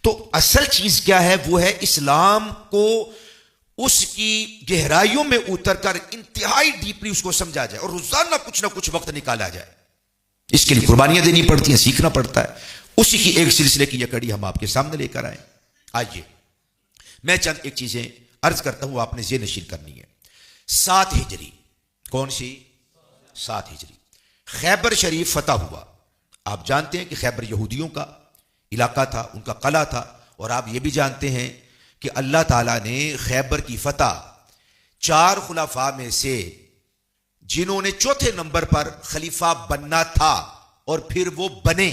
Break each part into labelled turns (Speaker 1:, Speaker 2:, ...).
Speaker 1: तो असल चीज क्या है? वो है इस्लाम को उसकी गहराइयों में उतरकर इंतहाई डीपली उसको समझा जाए और रोजाना कुछ ना कुछ वक्त निकाला जाए। इसके लिए कुर्बानियां देनी पड़ती हैं, सीखना पड़ता है। उसी की एक सिलसिले की यह कड़ी हम आपके सामने लेकर आए। आइए मैं चंद एक चीजें अर्ज करता हूं, आपने ये नशीर करनी है। 7 हिजरी, कौन सी? 7 हिजरी खैबर शरीफ फतह हुआ। आप जानते हैं कि खैबर यहूदियों का इलाका था, उनका कला था। और आप ये भी जानते हैं कि अल्लाह ताला ने खैबर की फतह 4 खुलाफा में से जिन्होंने चौथे नंबर पर खलीफा बनना था और फिर वो बने,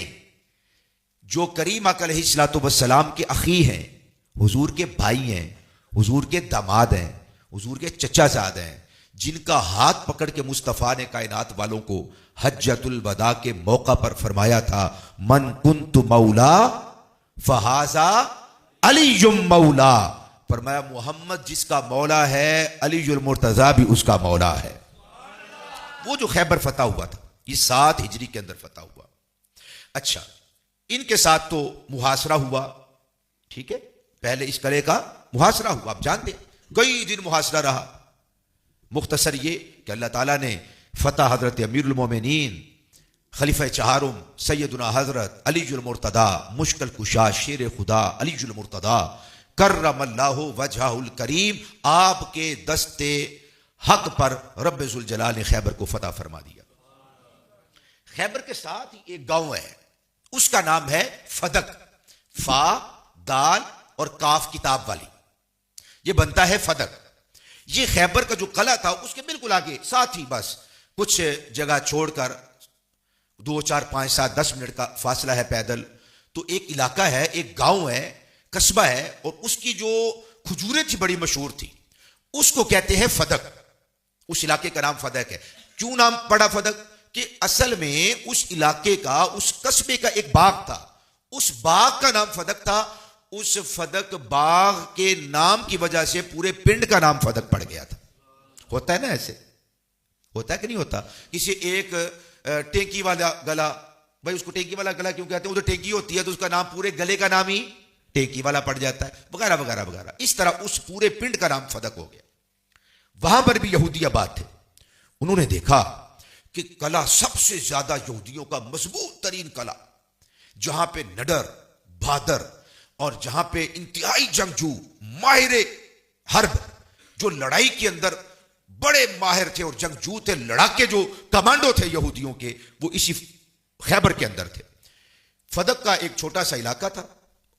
Speaker 1: जो करीम अलैहिस्सलाम के अखी हैं, हुजूर के भाई हैं, हुजूर के दामाद हैं, हुजूर के चचाजाद हैं, जिनका हाथ पकड़ के मुस्तफ़ा ने कायनात वालों को हज्जतुल वदा के मौका पर फरमाया था, मन कुन्तु मौला फहाजा अलीयुम मौला। फरमाया मोहम्मद जिसका मौला है, अलीयुल मुर्तजा भी उसका मौला है। वो जो खैबर फतह हुआ था, ये 7 हिजरी के अंदर फतह हुआ। अच्छा, इनके साथ तो मुहासरा हुआ, ठीक है, पहले इस कले का मुहासरा हुआ, आप जानते हैं कई दिन मुहासरा रहा। मुख्तसर ये कि अल्लाह ताला ने फतह हजरत अमीरुल मोमिनीन खलीफा चहारुम सैयदुना हजरत अलीजुल मुर्तदा मुश्किल कुशा शेर खुदा अलीजुल मुर्तदा कर्रमल्लाहु वजहुल करीम, आपके दस्ते हक पर रब्बे जुल जलाल ने खैबर को फतह फरमा दिया। खैबर के साथ ही एक गांव है, उसका नाम है फदक। फा दाल और काफ किताब वाली, ये बनता है फदक। ये खैबर का जो कला था उसके बिल्कुल आगे, साथ ही बस कुछ जगह छोड़कर 2, 4, 5, 7, 10 मिनट का फासला है पैदल। तो एक इलाका है, एक गांव है, कस्बा है, और उसकी जो खजूरें थी बड़ी मशहूर थी, उसको कहते हैं फदक। उस इलाके का नाम फदक है। क्यों नाम पड़ा फदक? कि असल में उस इलाके का, उस कस्बे का एक बाग था, उस बाग का नाम फदक था। उस फदक बाग के नाम की वजह से पूरे पिंड का नाम फदक पड़ गया था। होता है ना, ऐसे होता है कि नहीं होता? किसी एक टेंकी वाला गला, भाई उसको टेंकी वाला गला क्यों कहते हैं? उधर टेंकी होती है तो उसका नाम, पूरे गले का नाम ही टेंकी वाला पड़ जाता है, वगैरह वगैरह वगैरह। इस तरह उस पूरे पिंड का नाम फदक हो गया। वहां पर भी यहूदी आबाद थे। उन्होंने देखा कि कला सबसे ज्यादा यहूदियों का मजबूत तरीन कला, जहां पे नडर बहादुर और जहां पे इंतहाई जंगजू माहिर हर्ब, जो लड़ाई के अंदर बड़े माहिर थे और जंगजू थे, लड़ाके जो कमांडो थे यहूदियों के, वो इसी खैबर के अंदर थे। फदक का एक छोटा सा इलाका था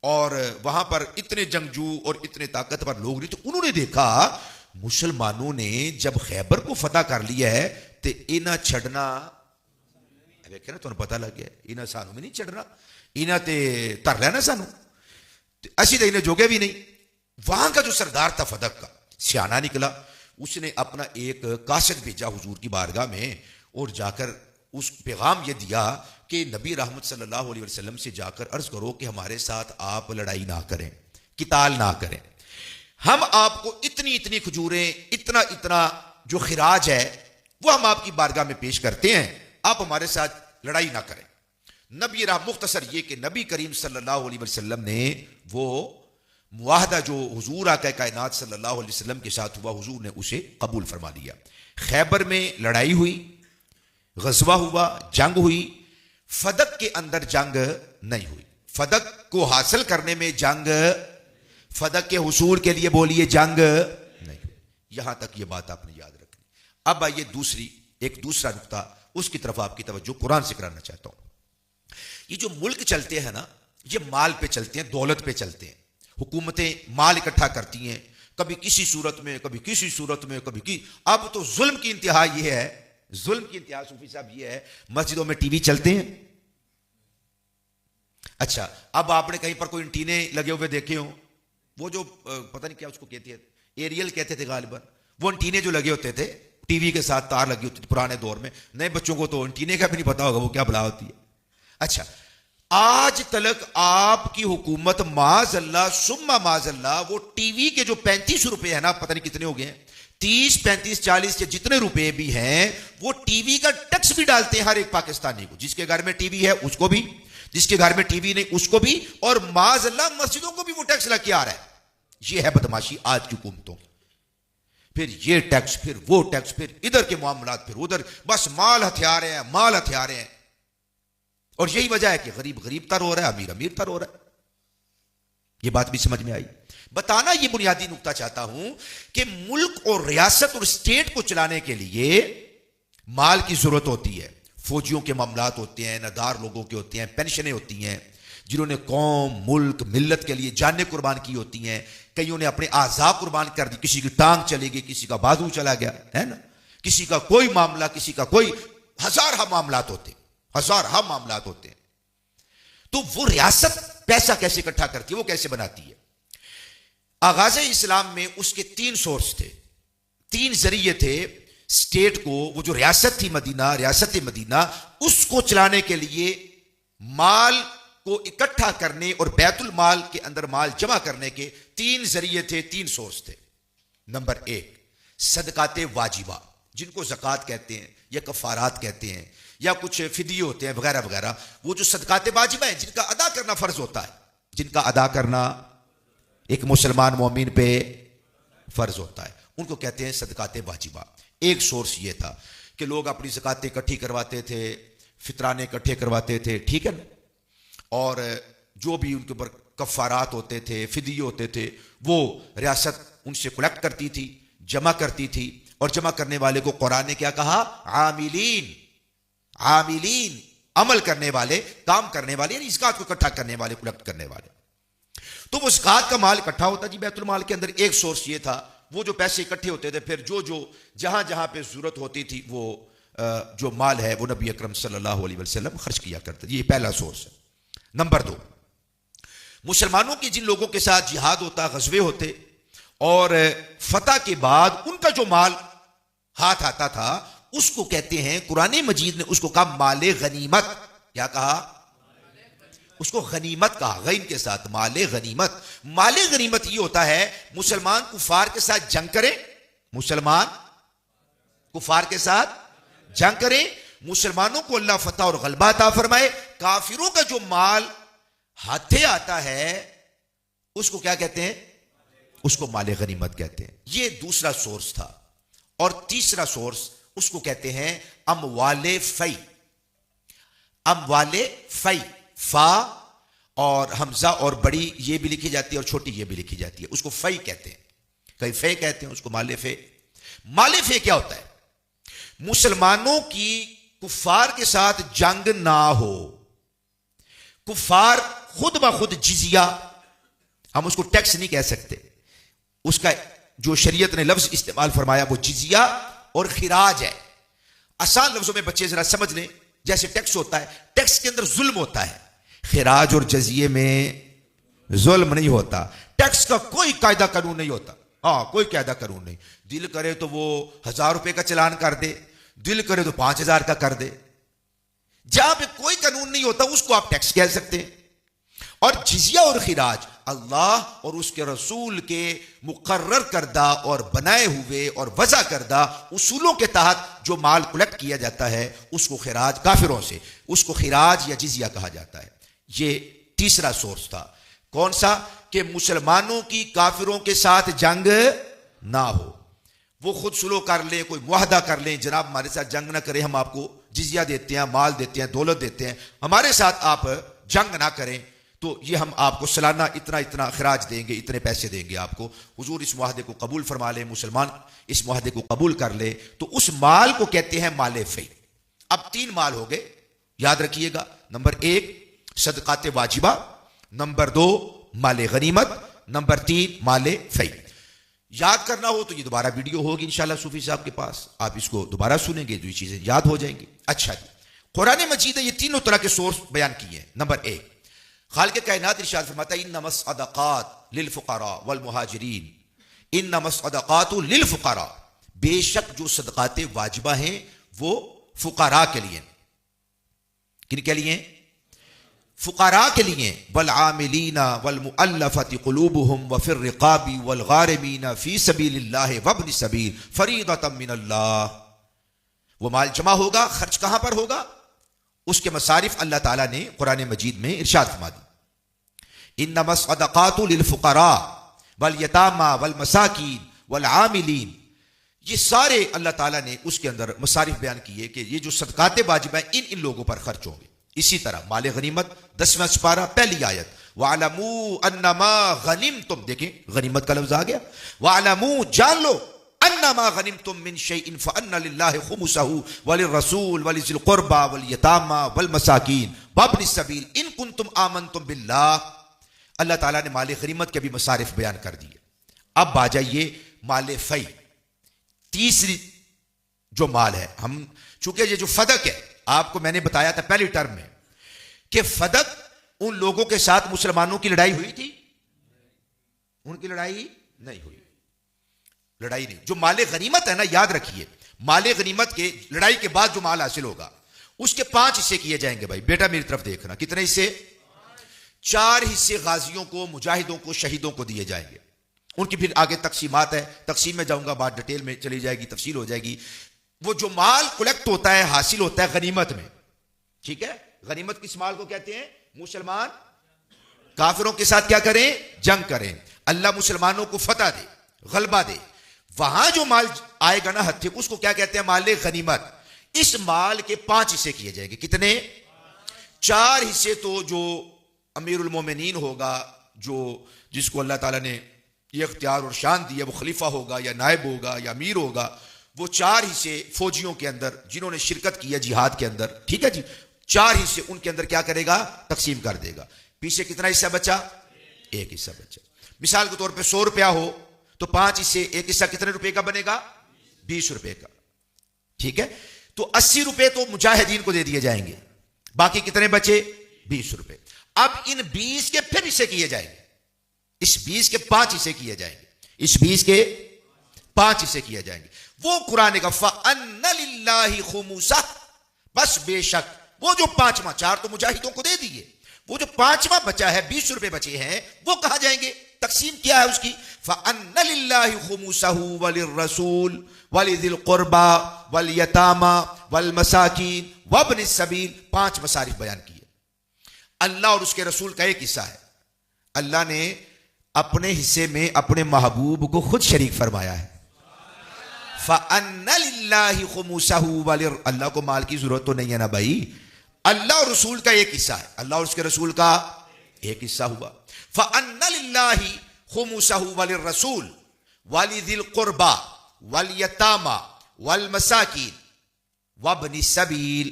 Speaker 1: और वहां पर इतने जंगजू और इतने ताकतवर लोग नहीं। तो उन्होंने देखा मुसलमानों ने जब खैबर को फतह कर लिया है तो इना छड़ना, देखे ना, तुम्हें पता लग गया, इना सानू में नहीं चढ़ना, इना ते तर लेना सानू, असी तो इन्हें जोगे भी नहीं। वहां का जो सरदार था फदक का, सियाना निकला, उसने अपना एक कासिद भेजा हुजूर की बारगाह में और जाकर उस पैगाम ये दिया कि नबी रहमत सल्लल्लाहु अलैहि वसल्लम से जाकर अर्ज करो कि हमारे साथ आप लड़ाई ना करें, किताल ना करें, हम आपको इतनी इतनी खजूरें, इतना इतना जो खिराज है वो हम आपकी बारगाह में पेश करते हैं, आप हमारे साथ लड़ाई ना करें। नबी राह मुख्तसर ये कि नबी करीम सल्लल्लाहु अलैहि वसल्लम ने वो मुआहदा जो हुजूर आका कायनात सल्लल्लाहु अलैहि वसल्लम के साथ हुआ, हुजूर ने उसे कबूल फरमा लिया। खैबर में लड़ाई हुई, गज़वा हुआ, जंग हुई। फदक के अंदर जंग नहीं हुई। फदक को हासिल करने में जंग, फदक के हुसूल के लिए बोलिए जंग नहीं हुई। यहां तक ये बात आपने याद रखनी। अब आइए एक दूसरा नुक्ता, उसकी तरफ आपकी तवज्जो कुरान से कराना चाहता हूं। ये जो मुल्क चलते हैं ना, ये माल पे चलते हैं, दौलत पे चलते हैं। हुकूमतें माल इकट्ठा करती हैं, कभी किसी सूरत में, कभी किसी सूरत में, कभी की। अब तो जुल्म की इंतहा ये है, जुल्म की इंतहा सूफी साहब ये है, मस्जिदों में टीवी चलते हैं। अच्छा, अब आपने कहीं पर कोई एंटीने लगे हुए देखे हो, वो जो पता नहीं क्या उसको कहते हैं, एरियल कहते थे गालिबन, वो एंटीने जो लगे होते थे, टीवी के साथ तार लगी होती थी पुराने दौर में। नए बच्चों को तो एंटीने का भी नहीं पता होगा वो क्या बला होती है। अच्छा, आज तक आपकी हुकूमत माजल्ला सुम्मा माजल्ला वो टीवी के जो 35 रुपए है ना, पता नहीं कितने हो गए हैं, 30, 35, 40 के जितने रुपए भी हैं, वो टीवी का टैक्स भी डालते हैं हर एक पाकिस्तानी को। जिसके घर में टीवी है उसको भी, जिसके घर में टीवी नहीं उसको भी, और माज़अल्लाह मस्जिदों को भी वो टैक्स लग के आ रहा है। ये है बदमाशी आज की हुकूमतों। फिर ये टैक्स, फिर वो टैक्स, फिर इधर के मामलात, फिर उधर, बस माल हथियार हैं, माल हथियार हैं। और यही वजह है कि गरीब गरीब तर हो रहा है, अमीर अमीर तर हो रहा है। ये बात भी समझ में आई। बताना ये बुनियादी नुक्ता चाहता हूं कि मुल्क और रियासत और स्टेट को चलाने के लिए माल की जरूरत होती है। फौजियों के मामलात होते हैं, नदार लोगों के होते हैं, पेंशनें होती हैं, जिन्होंने कौम, मुल्क, मिल्लत के लिए जानें कुर्बान की होती हैं। कईयों ने अपने आज़ा कुर्बान कर दी, किसी की टांग चली गई, किसी का बाजू चला गया, है ना, किसी का कोई मामला, किसी का कोई, हजार मामलात होते, हजार मामलात होते हैं। तो वो रियासत पैसा कैसे इकट्ठा करती है, वो कैसे बनाती है? आगाज़ इस्लाम में उसके 3 सोर्स थे, 3 जरिए थे स्टेट को, वो जो रियासत थी मदीना, रियासत मदीना, उसको चलाने के लिए माल को इकट्ठा करने और बैतुल माल के अंदर माल जमा करने के 3 जरिए थे, 3 सोर्स थे। नंबर 1 सदकाते वाजिबा, जिनको ज़कात कहते हैं या कफ़ारात कहते हैं या कुछ फिदिये होते हैं वगैरह वगैरह। वो जो सदकाते वाजिबा है, जिनका अदा करना फर्ज होता है, जिनका अदा करना एक मुसलमान मोमिन पे फर्ज होता है, उनको कहते हैं सदकाते वाजिबा। एक सोर्स ये था कि लोग अपनी ज़कातें इकट्ठी करवाते थे, फितराने इकट्ठे करवाते थे, ठीक है ना, और जो भी उनके ऊपर कफ़ारात होते थे, फिदिये होते थे, वो रियासत उनसे कलेक्ट करती थी, जमा करती थी। और जमा करने वाले को कुरान ने क्या कहा? आमिलीन, आमिलीन, अमल करने वाले, काम करने वाले, यानी ज़कात को इकट्ठा करने वाले, कलेक्ट करने वाले। तो वो ज़कात का माल इकट्ठा होता जी बैतुल माल के अंदर। एक सोर्स ये था, वो जो पैसे इकट्ठे होते थे, फिर जो जो जहां जहां पे जरूरत होती थी, वो जो माल है वो नबी अकरम सल्लल्लाहु अलैहि वसल्लम खर्च किया करते। ये पहला सोर्स है। नंबर 2, मुसलमानों की जिन लोगों के साथ जिहाद होता, गज़वे होते, और फतह के बाद उनका जो माल हाथ आता था, उसको कहते हैं, कुरान मजीद ने उसको कहा माले गनीमत। क्या कहा? उसको गनीमत कहा, गैन के साथ, माले गनीमत। माले गनीमत ये होता है मुसलमान कुफार के साथ जंग करे, मुसलमान कुफार के साथ जंग करे, मुसलमानों को अल्लाह फतह और गलबा अता फरमाए, काफिरों का जो माल हाथे आता है उसको क्या कहते हैं? उसको माले गनीमत कहते हैं। ये दूसरा सोर्स था। और तीसरा सोर्स उसको कहते हैं अमवाले फई। अमवाले फई, फा और हमजा और बड़ी ये भी लिखी जाती है और छोटी ये भी लिखी जाती है, उसको फई कहते हैं, कई फे कहते हैं उसको, माले फे। माले फे क्या होता है? मुसलमानों की कुफार के साथ जंग ना हो, कुफार खुद ब खुद जिजिया, हम उसको टैक्स नहीं कह सकते, उसका जो शरीयत ने लफ्ज इस्तेमाल फरमाया वो जिजिया और खिराज है। आसान लफ्जों में बच्चे जरा समझ लें, जैसे टैक्स होता है, टैक्स के अंदर जुल्म होता है, खिराज और जजिए में जुल्म नहीं होता। टैक्स का कोई कायदा कानून नहीं होता, हाँ कोई कायदा कानून नहीं। दिल करे तो वो 1000 रुपए का चालान कर दे, दिल करे तो 5000 का कर दे। जहां पे कोई कानून नहीं होता उसको आप टैक्स कह सकते हैं। और जिजिया और खिराज अल्लाह और उसके रसूल के मुकर्रर करदा और बनाए हुए और वज़ा करदा उसूलों के तहत जो माल कलेक्ट किया जाता है उसको खिराज, काफिरों से उसको खिराज या जिजिया कहा जाता है। ये तीसरा सोर्स था। कौन सा? कि मुसलमानों की काफिरों के साथ जंग ना हो, वो खुद सुलह कर ले, कोई मुआहदा कर ले, जनाब हमारे साथ जंग ना करे, हम आपको जिजिया देते हैं, माल देते हैं, दौलत देते हैं, हमारे साथ आप जंग ना करें, तो ये हम आपको सालाना इतना इतना खराज देंगे, इतने पैसे देंगे आपको। हुजूर इस मुआहदे को कबूल फरमा ले, मुसलमान इस मुआहदे को कबूल कर ले, तो उस माल को कहते हैं माले फई। अब 3 माल हो गए, याद रखिएगा। नंबर 1 सदकाते वाजिबा, नंबर 2 माले गनीमत, नंबर 3 माले फई। याद करना हो तो ये दोबारा वीडियो होगी इंशाल्लाह सूफी साहब के पास, आप इसको दोबारा सुनेंगे तो ये चीजें याद हो जाएंगी। अच्छा जी, कुरान मजीद ये तीनों तरह के सोर्स बयान किए हैं। नंबर 1 खालिक कायनात इरशाद फरमाता है इन्नमस सदक़ात लिल फुक़रा वल मुहाजिरीन, इन्नमस सदक़ातु लिल फुक़रा, बेशक जो सदक़ाते वाजिबा हैं वो फुक़रा के लिए। किन के लिए? फुक़रा के लिए। वल आमिलीना वल मुअल्लफ़ति क़ुलूबुहुम व फ़िर रिक़ाबि वल गारिमीना फ़ी सबीलिल्लाहि वब्नि सबील फ़रीदतम मिनल्लाह। वो माल जमा होगा, खर्च कहां पर होगा? उसके मसारिफ अल्लाह ताला ने कुरान मजीद में इरशाद फरमा दी, इन्नमा सदक़ातु लिल फुक़रा वल यतामा वल मसाकीन वल आमिलीन। ये सारे अल्लाह ताला ने उसके अंदर मसारिफ बयान किए कि ये जो सदकाते वाजिब हैं इन लोगों पर खर्च होंगे। इसी तरह माले गनीमत 10वां सिपारा पहली आयत, वालमू अन्नमा गनिमतुम, देखें गनीमत का लफ्ज आ गया, वालमू जान लो, अन्नमा गनिमतुम मिन शैइन फअन्ना लिल्लाहि खुमुसहु वलिर्रसूल वलिज़िल कुर्बा वल यतामा वल मसाकीन वब्निस सबील इन कुंतुम आमनतुम बिल्लाह। अल्लाह ताला ने माले गनीमत के भी मसारिफ बयान कर दिए। अब आ जाइए माले फई, तीसरी जो माल है। हम चूंकि ये जो फदक है, आपको मैंने बताया था पहली टर्म में कि फदक उन लोगों के साथ मुसलमानों की लड़ाई हुई थी, उनकी लड़ाई नहीं हुई, लड़ाई नहीं। जो माले गनीमत है ना, याद रखिए, माले गनीमत के लड़ाई के बाद जो माल हासिल होगा उसके 5 हिस्से किए जाएंगे। भाई बेटा मेरी तरफ देखना, कितने हिस्से? 4 हिस्से गाजियों को, मुजाहिदों को, शहीदों को दिए जाएंगे। उनकी फिर आगे तकसीमात है, तकसीम में जाऊंगा, बात डिटेल में चली जाएगी, तफसील हो जाएगी। वो जो माल कलेक्ट होता है, हासिल होता है गनीमत में, ठीक है, गनीमत किस माल को कहते हैं? मुसलमान काफिरों के साथ क्या करें? जंग करें, अल्लाह मुसलमानों को फतह दे, गलबा दे, वहां जो माल आएगा ना हत्थे, उसको क्या कहते हैं? माले गनीमत। इस माल के 5 हिस्से किए जाएंगे। कितने? 4 हिस्से तो जो अमीरुल मोमिनीन होगा, जो जिसको अल्लाह ताला ने ये इख्तियार और शान दी है, वो खलीफा होगा या नायब होगा या अमीर होगा, वो 4 हिस्से फौजियों के अंदर जिन्होंने शिरकत की है जिहाद के अंदर, ठीक है जी, 4 हिस्से उनके अंदर क्या करेगा? तकसीम कर देगा। पीछे कितना हिस्सा बचा? 1 हिस्सा बचा। मिसाल के तौर पे 100 रुपया हो तो 5 हिस्से, 1 हिस्सा कितने रुपए का बनेगा? 20 रुपए का, ठीक है। तो 80 रुपए तो मुजाहिदीन को दे दिए जाएंगे, बाकी कितने बचे? 20 रुपए। अब इन 20 के फिर हिस्से किए जाएंगे, इस 20 के 5 हिस्से किए जाएंगे, इस 20 के 5 हिस्से किए जाएंगे। वो कुरान का फ़अन्ना लिल्लाहि खुमुसा, बस बेशक वो जो 5वां, 4 तो मुजाहिदों को दे दिए, वो जो 5वां बचा है, 20 रुपए बचे हैं, वो कहां जाएंगे? तकसीम क्या है उसकी? फ़अन्ना लिल्लाहि खुमुसहु वलिर्रसूल वलिज़िल कुर्बा वल यतामा वल मसाकीन वब्निस सबील। 5 मसारिफ बयान किए। अल्लाह और उसके रसूल का एक हिस्सा है, अल्लाह ने अपने हिस्से में अपने महबूब को खुद शरीक फरमाया है। फ़अन्ना लिल्लाहि खुमुसहु वलिर, अल्लाह को माल की जरूरत तो नहीं है ना भाई, अल्लाह और रसूल का एक हिस्सा है, अल्लाह और उसके रसूल का एक हिस्सा हुआ। फ़अन्ना लिल्लाहि खुमुसहु वलिर्रसूल वलिज़िल कुर्बा वल यतामा वल मसाकीन वब्निस सबील,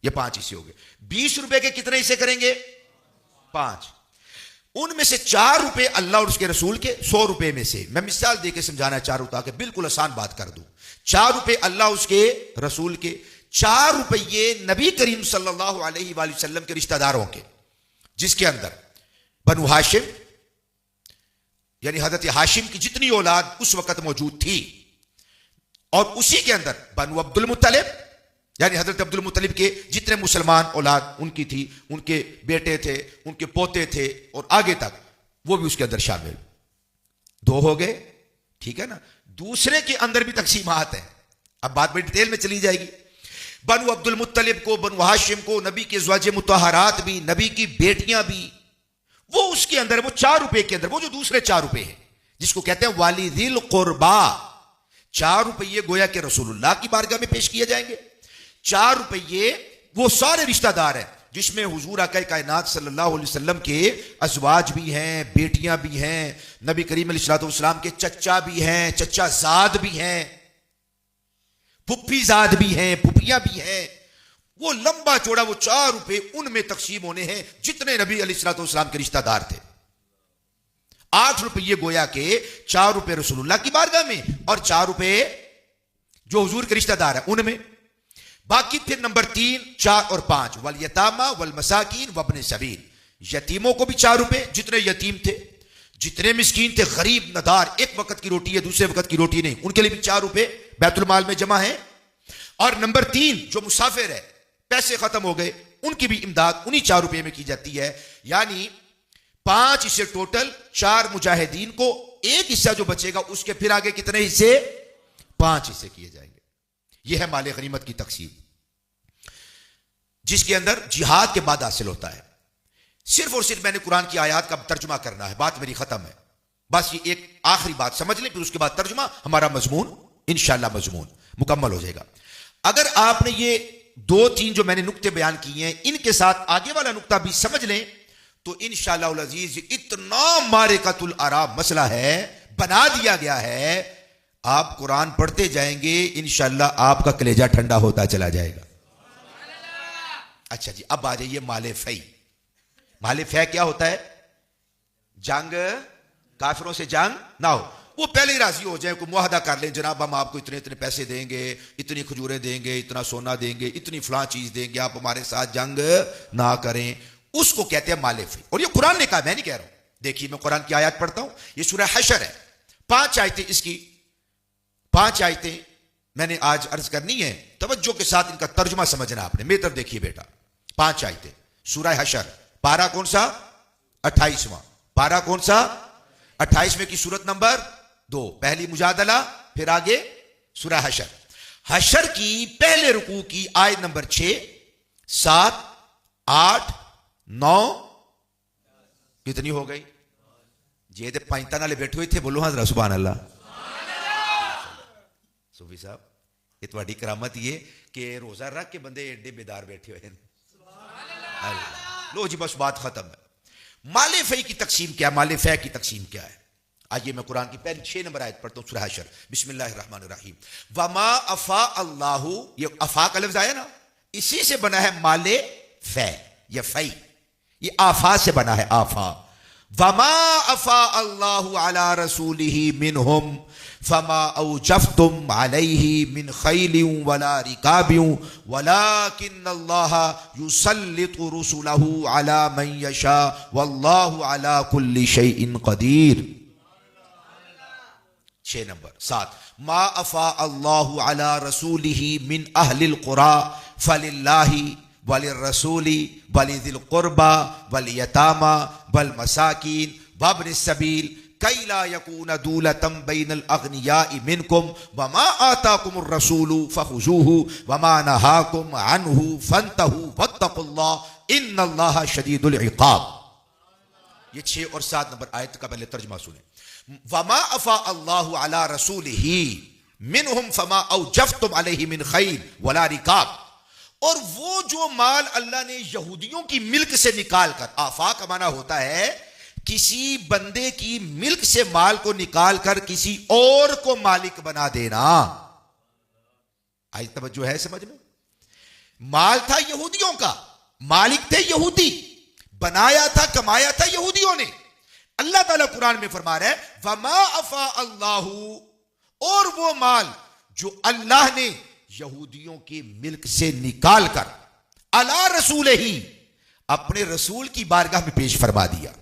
Speaker 1: ये 5 हिस्से हो गए। 20 रुपए के कितने हिस्से करेंगे? 5। उनमें से 4 रुपए अल्लाह और उसके रसूल के, 100 रुपए में से, मैं मिसाल देकर समझाना चाह रहा हूं ताकि बिल्कुल आसान बात कर दूं। 4 रुपए अल्लाह उसके रसूल के, 4 रुपये नबी करीम सल्लल्लाहु अलैहि वसल्लम के रिश्तेदारों के, जिसके अंदर बनु हाशिम यानी हजरत हाशिम की जितनी औलाद उस वक्त मौजूद थी, और उसी के अंदर बनु अब्दुल मुत्तलिब यानी हजरत अब्दुल मुत्तलिब के जितने मुसलमान औलाद उनकी थी, उनके बेटे थे, उनके पोते थे और आगे तक, वो भी उसके अंदर शामिल। 2 हो गए, ठीक है ना। दूसरे के अंदर भी तकसीमात है, अब बात बड़ी डिटेल में चली जाएगी। बनु अब्दुल मुत्तलिब को, बनु हाशिम को, नबी के ज़वाजे मुतहरात भी, नबी की बेटियां भी, वो उसके अंदर, वो 4 रुपए के अंदर, वो जो दूसरे 4 रुपए हैं जिसको कहते हैं वालिदिल कुर्बा, 4 रुपये गोया के रसूलुल्लाह की बारगाह में पेश किए जाएंगे। 4 रुपये वो सारे रिश्तेदार हैं जिसमें हुजूर आका कायनात सल्लल्लाहु अलैहि वसल्लम के अज़वाज भी हैं, बेटियां भी हैं, नबी करीम अलैहिस्सलातु वस्सलाम के चचा भी हैं, चचा जाद भी हैं, फुफ्फी जाद भी हैं, फुफियां भी हैं। वो लंबा चौड़ा वो 4 रुपए उनमें तकसीम होने हैं जितने नबी अलैहिस्सलातु वस्सलाम के रिश्तेदार थे। 8 रुपये गोया के, 4 रुपए रसूलुल्लाह की बारगाह में और 4 रुपए जो हुजूर के रिश्तेदार हैं उनमें। बाकी फिर नंबर 3, 4 और 5 वल यतामा वल मसाकीन वब्ने सबील, यतीमों को भी 4 रुपए, जितने यतीम थे, जितने मिस्कीन थे, गरीब नदार, एक वक्त की रोटी है दूसरे वक्त की रोटी नहीं, उनके लिए भी 4 रुपए बैतुल माल में जमा है। और नंबर 3 जो मुसाफिर है, पैसे खत्म हो गए, उनकी भी इमदाद उन्हीं 4 रुपए में की जाती है। यानी 5 हिस्से टोटल, 4 मुजाहिदीन को, 1 हिस्सा जो बचेगा उसके फिर आगे कितने हिस्से? 5 हिस्से किए जाएंगे। यह है माले गनीमत की तकसीम। जिसके अंदर जिहाद के बाद हासिल होता है। सिर्फ और सिर्फ मैंने कुरान की आयत का तर्जुमा करना है, बात मेरी खत्म है। बस ये एक आखिरी बात समझ लें, फिर उसके बाद तर्जुमा, हमारा मजमून इंशाअल्लाह मजमून मुकम्मल हो जाएगा। अगर आपने ये 2-3 जो मैंने नुक्ते बयान किए हैं, इनके साथ आगे वाला नुक्ता भी समझ लें तो इंशाअल्लाह उल अजीज इतना मारिकतुल आराम मसला है, बना दिया गया है। आप कुरान पढ़ते जाएंगे, इंशाअल्लाह आपका कलेजा ठंडा होता चला जाएगा। अच्छा जी, अब आ जाइए माले फई। माले फै क्या होता है? जंग, काफिरों से जंग ना हो, वो पहले ही राजी हो जाए, कोई मुआहदा कर लें, जनाब हम आपको इतने इतने पैसे देंगे, इतनी खजूरें देंगे, इतना सोना देंगे, इतनी फलां चीज देंगे, आप हमारे साथ जंग ना करें, उसको कहते हैं माले फई। और ये कुरान ने कहा, मैं नहीं कह रहा हूं। देखिए मैं कुरान की आयत पढ़ता हूं, ये सूरह हशर है, 5 आयतें इसकी, 5 आयतें मैंने आज अर्ज करनी है। तवज्जो के साथ इनका तर्जुमा समझना आपने, मेरी तरफ देखिए बेटा। 5 आयतें, सूरह हशर, पारा कौन सा? 28वां। पारा कौन सा? 28वें की सूरत नंबर 2, पहली मुजादला, फिर आगे सूरह हशर। हशर की पहले रुकू की आयत नंबर 6, 7, 8, 9, कितनी हो गई? जे ते 5 नाले बैठे हुए थे, बोलो हाँ सुभान अल्लाह। सूफी साहब, ये तुम्हारी करामत ये कि रोजा रख के बंदे एडे बेदार बैठे हुए हैं। लो जी, बस बात खत्म है। माले फै की तकसीम क्या है? माले फै की तकसीम क्या है? आइए मैं कुरान की पहली 6 नंबर आयत पढ़ता हूं, सूरह हशर। बिस्मिल्लाहिर्रहमानिर्रहीम। वमा अफा अल्लाहु, ये अफा का लफ्ज आया ना, इसी से बना है माले फै या फै, ये आफा से बना है, आफा। वमा अफा अल्लाहु अला रसूलिही मिनहुम फमा औजफ्तुम अलैहि मिन खैलिन वला रिकाबिन वलाकिन्नल्लाह युसल्लितु रुसुलहु अला मन यशा वल्लाहु अला कुल्ली शैइन कदीर। 6 नंबर 7, मा अफा अल्लाहु अला रसूलिही मिन अहलिल कुरा फलिल्लाहि वलिर्रसूली वलिदिल कुर्बा वलियतामा वल मसाकीन वब्निस सबील कैला यकून दूलतम बैनल अग्नियाइ मिनकुम वमा आताकुमुर रसूलु फखुजूहु वमा नहाकुम अन्हु फंतहु वत्तकुल्लाह इन्नल्लाह शदीदुल इकाब। ये 6 और 7 नंबर आयत का पहले तर्जुमा सुने। वमा अफा अल्लाहु अला रसूलिही मिनहुम फमा औजफ्तुम अलैहि मिन खैल वला रिकाब। और वो जो माल अल्लाह ने यहूदियों की मिल्क से निकाल कर, आफा का माना होता है किसी बंदे की मिल्क से माल को निकाल कर किसी और को मालिक बना देना। आज तवज्जो है समझ में? माल था यहूदियों का, मालिक थे यहूदी, बनाया था कमाया था यहूदियों ने। अल्लाह ताला कुरान में फरमा रहा है वमा अफा अल्लाहु, और वो माल जो अल्लाह ने यहूदियों की मिल्क से निकाल कर अला रसूल ही, अपने रसूल की बारगाह में पेश फरमा दिया।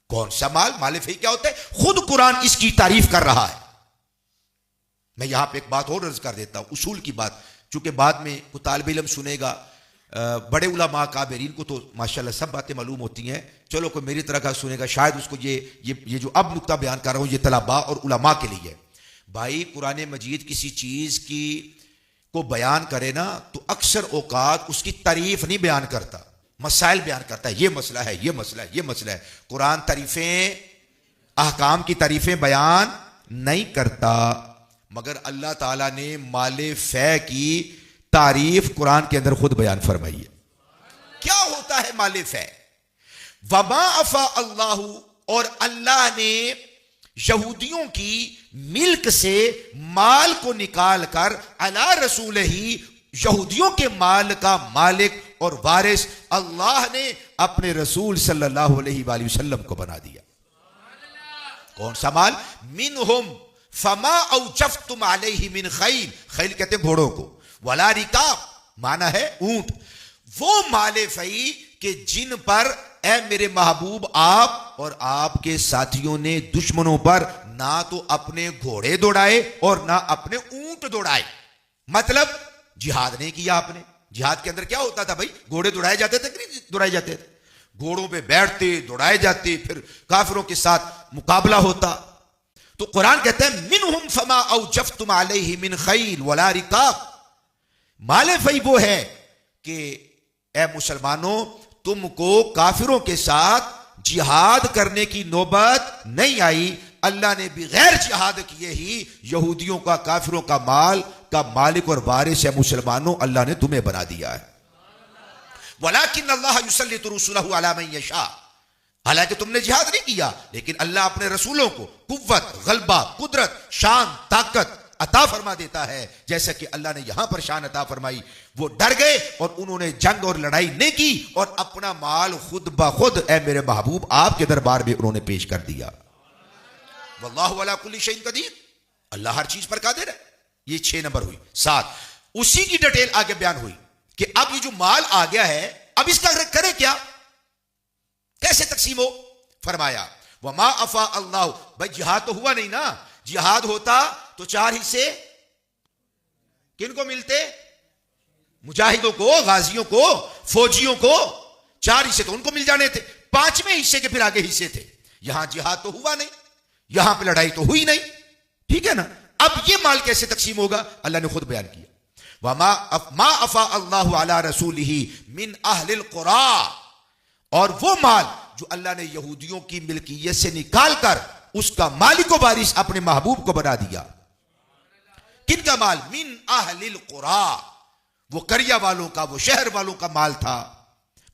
Speaker 1: कौन सा माल? माले फी क्या होता है? खुद कुरान इसकी तारीफ कर रहा है। मैं यहां पे एक बात और अर्ज कर देता हूं, उसूल की बात, चूंकि बाद में कोई तालिब इल्म सुनेगा, बड़े उलमा काबिरीन को तो माशाल्लाह सब बातें मालूम होती हैं, चलो कोई मेरी तरह का सुनेगा, शायद उसको ये जो अब नुक्ता बयान कर रहा हूं, ये तलबा और उलमा के लिए है। भाई कुरान मजीद किसी चीज की को बयान करे ना तो अक्सर औकात उसकी तारीफ नहीं बयान करता, मसाइल बयान करता है। ये मसला है, ये मसला है, ये मसला है। कुरान तारीफें, अहकाम की तारीफें बयान नहीं करता, मगर अल्लाह ताला ने माले फै की तारीफ कुरान के अंदर खुद बयान फरमाई है। क्या होता है माले फै? वमा अफा अल्लाहु, और अल्लाह ने यहूदियों की मिल्क से माल को निकाल कर अला रसूल ही, यहूदियों के माल का मालिक और वारिस अल्लाह ने अपने रसूल सल्लल्लाहु अलैहि वसल्लम को बना दिया। कौन सा माल? मिनहुम फमा औजफ्तुम अलैहि मिन खैल, खैल कहते हैं घोड़ों को, वला रिकाब माना है ऊंट। वो माले फई के जिन पर ऐ मेरे महबूब आप और आपके साथियों ने दुश्मनों पर ना तो अपने घोड़े दौड़ाए और ना अपने ऊंट दौड़ाए। मतलब जिहाद नहीं किया आपने। जिहाद के अंदर क्या होता था भाई? घोड़े दौड़ाए जाते थे कि नहीं दौड़ाए जाते थे? घोड़ों पे बैठते, दौड़ाए जाते, फिर काफिरों के साथ मुकाबला होता। तो कुरान कहते हैं मिनहुम फमा औजफ्तुम अलैहि मिन खैल वला रिकाब। माले फई वो है कि ए मुसलमानों, तुमको काफिरों के साथ जिहाद करने की नौबत नहीं आई। अल्लाह ने बगैर जिहाद किए ही यहूदियों का, काफिरों का माल का मालिक और वारिस है मुसलमानों, अल्लाह ने तुम्हें बना दिया है। वलाकिन अल्लाह युसल्लितु रुसुलहु अला मन यशा, हालांकि तुमने जिहाद नहीं किया, लेकिन अल्लाह अपने रसूलों को कुव्वत, गलबा, कुदरत, शान, ताकत अता फरमा देता है। जैसा कि अल्लाह ने यहां पर शान अता फरमाई, वो डर गए और उन्होंने जंग और लड़ाई नहीं की और अपना माल खुद ब खुद ए मेरे महबूब आपके दरबार में उन्होंने पेश कर दिया। वल्लाहु अला कुल्ली शैइन कदीर, अल्लाह हर चीज पर कादिर है। ये 6 नंबर हुई। 7, उसी की डिटेल आगे बयान हुई कि अब ये जो माल आ गया है, अब इसका करे क्या, कैसे तकसीम हो। फरमाया वमा अफा अल्लाह, भाई जिहाद तो हुआ नहीं ना, जिहाद होता तो 4 हिस्से किनको मिलते, मुजाहिदों को, गाजियों को, फौजियों को 4 हिस्से तो उनको मिल जाने थे, 5वें हिस्से के फिर आगे हिस्से थे। यहां जिहाद तो हुआ नहीं, यहां पे लड़ाई तो हुई नहीं, ठीक है ना। अब ये माल कैसे तकसीम होगा, अल्लाह ने खुद बयान किया। मा अफा अल्लाहु अला रसूलिही मिन अहलिल कुरा, और वो माल जो अल्लाह ने यहूदियों की मिल्कियत से निकाल कर उसका मालिक व वारिस अपने महबूब को बना दिया। किनका माल, मिन अहलिल कुरा, वो करिया वालों का, वो शहर वालों का माल था।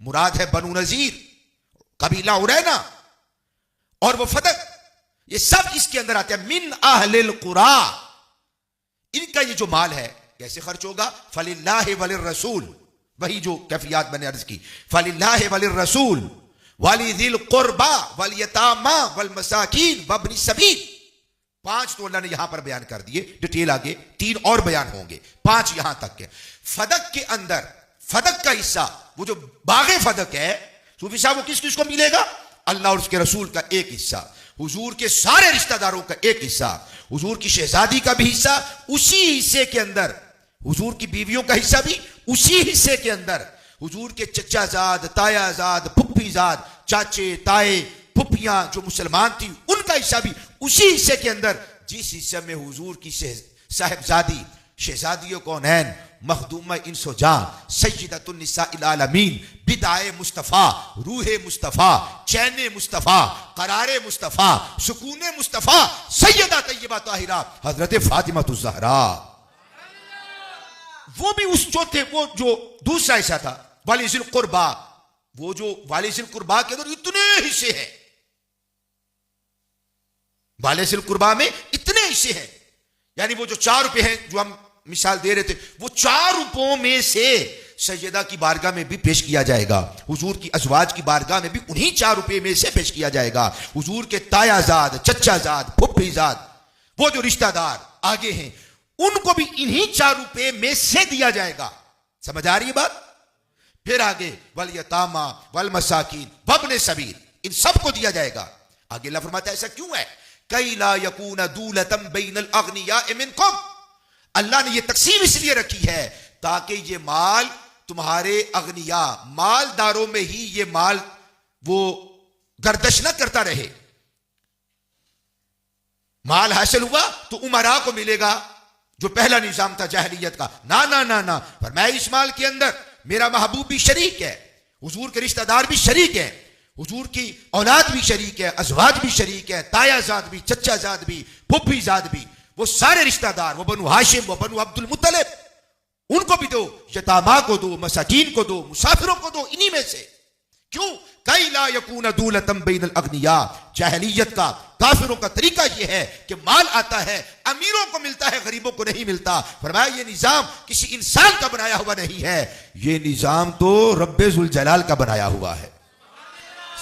Speaker 1: मुराद है बनु नजीर, कबीला उरैना और वो फदक, ये सब इसके अंदर आते हैं। मिन अहलिल कुरा, इनका ये जो माल है कैसे खर्च होगा। फलिल्लाहि वलिर रसूल, वही जो कैफियत मैंने अर्ज की, फलिल्लाहि वलिर रसूल वलिदिल कुर्बा वल यतामा वल मसाकीन वब्नि सबील। 5 तो अल्लाह ने यहां पर बयान कर दिए, डिटेल आगे 3 और बयान होंगे, 5 यहां तक के। फदक के अंदर, फदक का हिस्सा, वो जो बागे फदक है, सूफी साहब, वो किस किस को मिलेगा, अल्लाह और उसके रसूल का एक हिस्सा, हुजूर के सारे रिश्तेदारों का एक हिस्सा, हुजूर की शहजादी का भी हिस्सा उसी हिस्से के अंदर, हुजूर की बीवियों का हिस्सा भी उसी हिस्से के अंदर, हुजूर के चचाजाद, तायाजाद, फुफ्फीजाद, चाचे, ताए, फुफ्फियां जो मुसलमान थी उनका हिस्सा भी उसी हिस्से के अंदर, जिस हिस्से में हुजूर की साहिबजादी शहजादियों कौनैन मखदूमा इंसो जां सय्यदतुन निसाइल आलमीन बिदाए मुस्तफ़ा रूहे मुस्तफ़ा चैने मुस्तफ़ा करारे मुस्तफ़ा सुकूने मुस्तफ़ा सैयदा तय्यबा ताहिरा हजरत फातिमा ज़हरा, वो भी उस जो थे, वो जो दूसरा हिस्सा था वालिज़िल कुर्बा, वो जो वालिज़िल कुर्बा के अंदर इतने हिस्से हैं, वालिज़िल कुर्बा में इतने हिस्से हैं, यानी वो जो 4 रुपए हैं जो हम मिसाल दे रहे थे, वो 4 रुपयों में से सैयदा की बारगाह में भी पेश किया जाएगा, हुजूर की अज़वाज की बारगाह में भी उन्हीं 4 रुपए में से पेश किया जाएगा, हुजूर के तायाजाद, चचाजाद, फुफ्फीजाद, वो जो रिश्तेदार आगे हैं उनको भी इन्हीं 4 रुपए में से दिया जाएगा। समझ आ रही है बात। फिर आगे वल यतामा वल मसाकीन वब्ने सबील, इन सबको दिया जाएगा। आगे अल्लाह फरमाता है ऐसा क्यों है, कई ला यकून दूलतम बैनल अगनिया मिनकुम, अल्लाह ने ये तकसीम इसलिए रखी है ताकि ये माल तुम्हारे अगनिया मालदारों में ही ये माल वो गर्दश न करता रहे। माल हासिल हुआ तो उमरा को मिलेगा, जो पहला निजाम था जाहिलियत का, ना ना ना ना, पर मैं इस माल के अंदर मेरा महबूब भी शरीक है, हुजूर के रिश्तेदार भी शरीक है, हुजूर की औलाद भी शरीक है, अज़वाज भी शरीक है, तायाजाद भी, चचाजाद भी, फुफ्फीजाद भी, वो सारे रिश्तेदार, वो बनु हाशिम, वो बनु अब्दुल मुत्तलिब, उनको भी दो, यतामा को दो, मसाकीन को दो, मुसाफिरों को दो, इन्हीं में से। क्यों, कई ला यकून दूलतम बैनल अगनिया, जाहिलियत का, काफिरों का तरीका यह है कि माल आता है अमीरों को मिलता है, गरीबों को नहीं मिलता। फरमाया ये निजाम किसी इंसान का बनाया हुआ नहीं है, ये निजाम तो रब्बे जुल जलाल का बनाया हुआ है।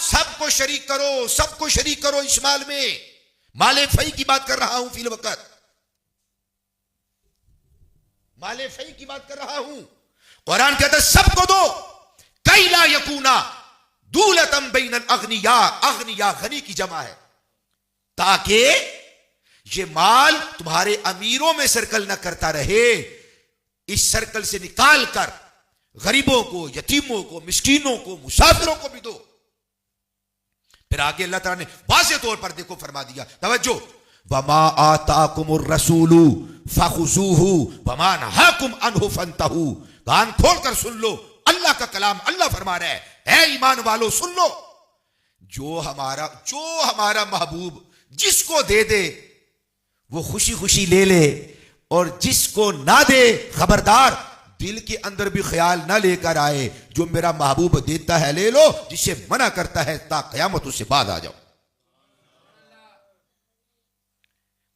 Speaker 1: सबको शरीक करो, सबको शरीक करो इस माल में। माले फई की बात कर रहा हूं, फिल वक्त माले फई की बात कर रहा हूं। कुरान कहता है सबको दो, कई ला यकूना दूलतम बैनल अगनिया, अगनिया गनी की जमा है, ताकि ये माल तुम्हारे अमीरों में सर्कल न करता रहे, इस सर्कल से निकाल कर गरीबों को, यतीमों को, मिस्कीनों को, मुसाफिरों को भी दो। फिर आगे अल्लाह ताला ने वाज़ेह तौर पर देखो फरमा दिया, तवज्जो, वमा आताकुमुर रसूलु फखुजूहु वमा नहाकुम अन्हु फंतहु, कान खोल कर सुन लो, अल्लाह का कलाम, अल्लाह फरमा रहा है ईमान वालों सुन लो, जो हमारा महबूब जिसको दे दे वो खुशी खुशी ले ले, और जिसको ना दे खबरदार दिल के अंदर भी ख्याल ना लेकर आए, जो मेरा महबूब देता है ले लो, जिसे मना करता है ता कयामत उससे बाद आ जाओ।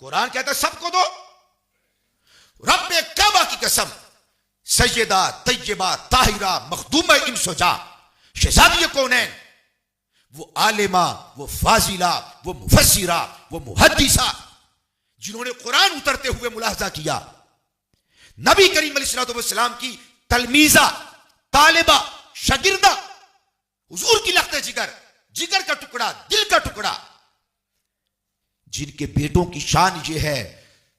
Speaker 1: कुरान कहता है सबको दो। रब्बे काबा की कसम, सैयदा तैयबा ताहिरा मखदूमा इंसोजा शहजादी कौनैन, वो आलिमा, वो फाजिला, वो मुफस्सिरा, वो मुहद्दिसा, जिन्होंने कुरान उतरते हुए मुलाहजा किया, नबी करीम अलैहिस्सलाम की तलमीजा, तालिबा, शागिर्दा, हुजूर की लख्ते जिगर का टुकड़ा, दिल का टुकड़ा, जिनके बेटों की शान ये है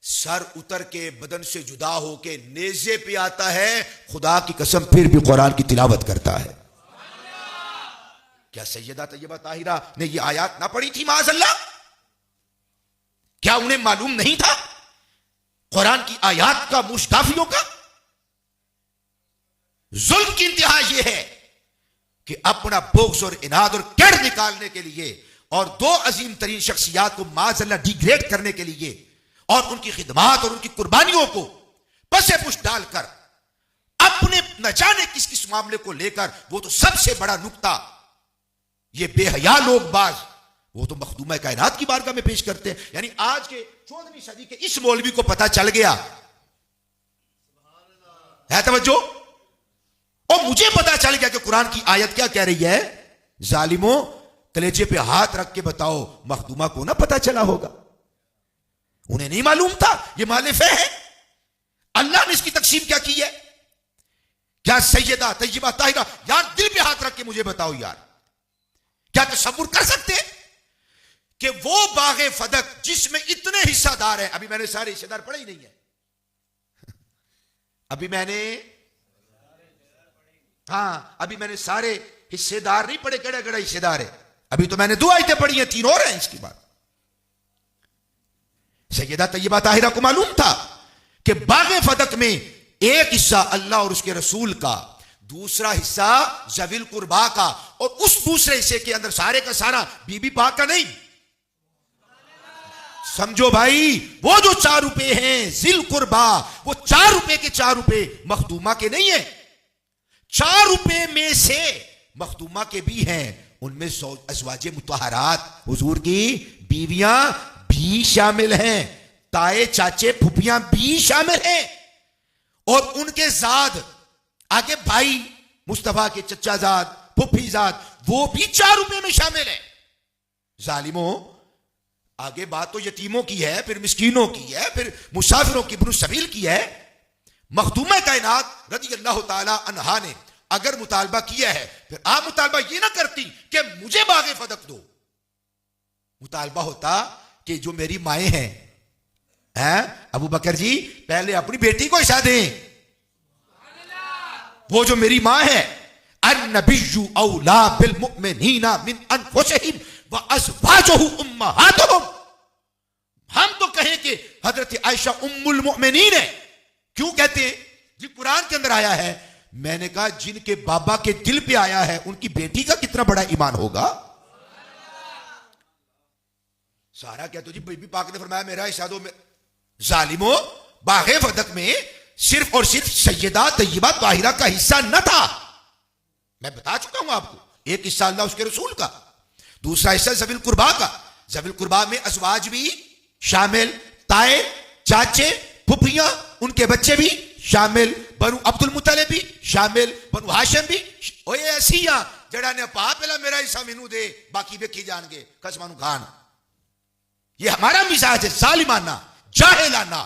Speaker 1: सर उतर के बदन से जुदा होके नेज़े पे आता है, खुदा की कसम फिर भी कुरान की तिलावत करता है। क्या सैयदा तैयबा ताहिरा ने ये आयत ना पढ़ी थी माज़अल्लाह? क्या उन्हें मालूम नहीं था कुरान की आयत का, मुश्ताफियों का? जुल्म की इंतहा यह है कि अपना बोक्स और इनाद और केड़ निकालने के लिए और दो अजीम तरीन शख्सियात को माज़अल्लाह डिग्रेड करने के लिए और उनकी खिदमात और उनकी कुर्बानियों को पसे पुश डालकर अपने न जाने किस किस मामले को लेकर, वो तो सबसे बड़ा नुक्ता, ये बेहया लोग बाज वो तो मखदूमा कायनात की बारगाह में पेश करते हैं। यानी आज के 14वीं सदी के इस मौलवी को पता चल गया है, तवज्जो, और मुझे पता चल गया कि कुरान की आयत क्या कह रही है। जालिमों, कलेजे पे हाथ रख के बताओ, मखदूमा को ना पता चला होगा? उन्हें नहीं मालूम था ये मालिफ है। अल्लाह ने इसकी तकसीम क्या की है? क्या सैयदा तैयबा ताहिरा, यार दिल पे हाथ रख के मुझे बताओ यार, क्या तसव्वुर कर सकते हैं कि वो बागे फदक जिसमें इतने हिस्सादार हैं, अभी मैंने सारे हिस्सेदार पढ़े ही नहीं है, अभी मैंने सारे हिस्सेदार नहीं पढ़े, केड़ा केड़ा हिस्सेदार है, अभी तो मैंने 2 आयतें पढ़ी हैं, 3 और हैं इसके बाद। सैयदा तैयबा ताहिरा को मालूम था कि बागे फदक में एक हिस्सा अल्लाह और उसके रसूल का, दूसरा हिस्सा ज़विल कुर्बा का, और उस दूसरे हिस्से के अंदर सारे का सारा बीबी पाक का नहीं। समझो भाई, वो जो 4 रुपए हैं जिल कुर्बा, वो 4 रुपए के 4 रुपए मखदूमा के नहीं है। 4 रुपए में से मखदूमा के भी हैं, उनमें अज़वाजे मुतहरात हुजूर की बीवियां भी शामिल हैं, ताए चाचे फुफियां भी शामिल हैं, और उनके जाद आगे भाई मुस्तफा के चचा जाद, फुफी जाद, वो भी 4 रुपए में शामिल है। जालिमों, आगे बात तो यतीमों की है, फिर मिस्कीनों की है, फिर मुसाफिरों की, इब्न सबील की है। मखदूमा कायनात रज़ी अल्लाह ताला अन्हा ने अगर मुतालबा किया है, फिर आप मुतालबा ये ना करती कि मुझे बागे फदक दो, मुतालबा होता कि जो मेरी माएँ हैं, अबू बकर जी पहले अपनी बेटी को हिस्सा दें, वो जो मेरी माँ है, अन्नबिय्यु औला बिल मुमिनीना मिन अनफुसिहिम व अज़वाजुहु उम्महातुहुम। हम तो कहें कि हजरत आयशा उम्मुल मुमिनीन है। क्यों कहते हैं जी? कुरान के अंदर आया है। मैंने कहा जिनके बाबा के दिल पे आया है, उनकी बेटी का कितना बड़ा ईमान होगा। सारा क्या तो जी बीबी पाक ने फरमाया मेरा हिस्सा दो। जालिमों, बागे फदक में सिर्फ और सिर्फ सैयदा तैयबा ताहिरा का हिस्सा न था। मैं बता चुका हूं आपको, एक हिस्सा अल्लाह उसके रसूल का, दूसरा हिस्सा ज़विल कुर्बा का। ज़विल कुर्बा में अज़वाज भी शामिल, ताए चाचे फुफियां, उनके बच्चे भी शामिल, बनु अब्दुल मुत्तलिब भी शामिल, बनु हाशिम भी। ओए ऐसिया जड़ा ने पा पहला मेरा हिस्सा मैनू दे, बाकी वेखी जाएंगे कसमानू खान। ये हमारा मिजाज है, जालिमाना, जाहिलाना।